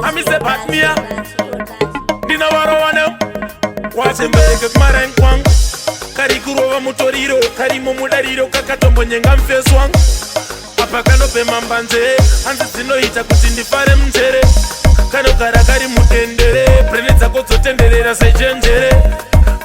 Amise patmia Dina waro Watembeke kumaren kwang Kari kurowa mutoriro Kari mumudariro kakatombo nyenga mfeswang Apa kanope mambanze Hanzi zinoita kuti ndifare mjere Kanogara kari mutendere Prenetsa kotsotenderera sechenjere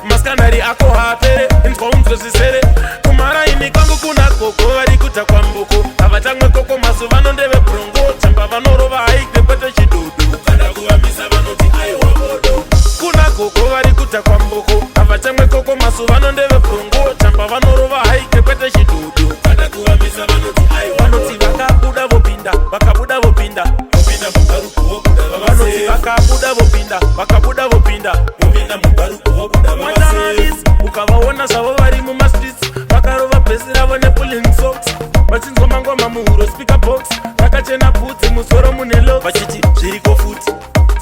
Maskanari ako hapere Inzwa unzosisere Kumara ini kwangu kuna koko Vari kuta kwa mbuko Avatamwe koko masuvano ndeve prongo Chamba vanorova haike pete chidudu Ukada kuvamisa vanoti aiwa modo Kuna koko vari kuta kwa mbuko Avatamwe koko masuvano ndeve prongo Chamba vanorova haike pete chidudu Ukada kuvamisa vanoti aiwa vanoti vakabuda vopinda Vakabuda vopinda Vopinda mugaruku vobuda vavase vanoti vakabuda vopinda Vakabuda vopinda Vopinda mugaruku vobuda vavase ukavaona zvavo vari mumastreets vakarova bhesi ravo nepulling socks vachinzwa mangoma muhuro speaker box vakachena bvudzi musoro mune lok vachiti zviriko futi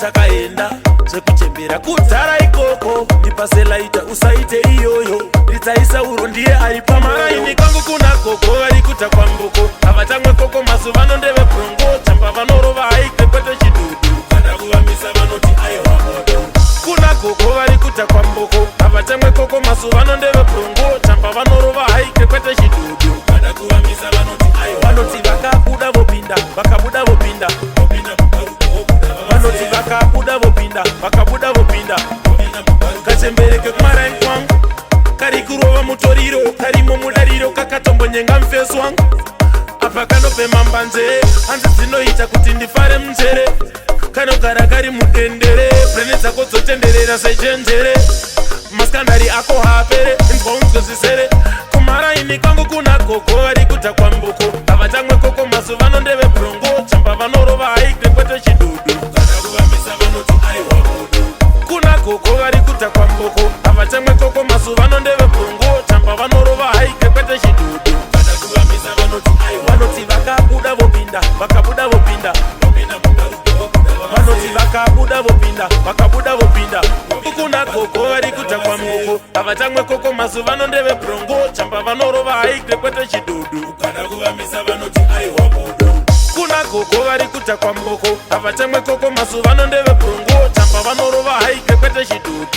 takaenda zvekuchembera kudzara ikoko ndipaselaita usaite iyoyo ritsaisa uro ndiye ari pamaraini kwangu kuna koko vari kuta kwambuko havatamwe koko masuvano ndeve prongo chamba vanorova haike kwete chidudu kada kuvamisa vanoti aiwa modo kuna koko vari kuta kwambuko havatamwe koko masuvano ndeve prongo chamba vanorova haike kwete chidudu kada kuvamisa vanoti aiwa vanoti vakabuda vopinda vakabuda vopinda vanoti vakabuda vopinda vakabuda vopinda kachembereke kumaraini kwangu kari kurova mutoriro kari mumudariro kakatombo nyenga mfesu wangu apa kanope mambanze hanzi dzinoita kuti ndifare mjere kanogara kari mudendere prenetsa kotsotenderera sechenjere maskandari ako hapere inzwa unzosisere kumaraini kwangu kuna koko vari kuta kwambuko havatamwe koko masuvano ndeve prongo chamba vanorova haike kwete chidudu kada kuvamisa vanoti aiwa modo kuna koko vari kuta kwambuko havatamwe koko masuvano ndeve prongo chamba vanorova haike kwete chidudu kada kuvamisa vanoti aiwa vanoti vakabuda vopinda vakabuda vopinda vanoti vakabuda vopinda vakabuda vopinda kuna koko vari kuta kwambuko havatamwe koko masuvano ndeve prongo chamba vanorova haike kwete chidudu kada kuvamisa vanoti aiwa modo kuna koko vari kuta kwambuko havatamwe koko masuvano ndeve prongo chamba vanorova haike kwete chidudu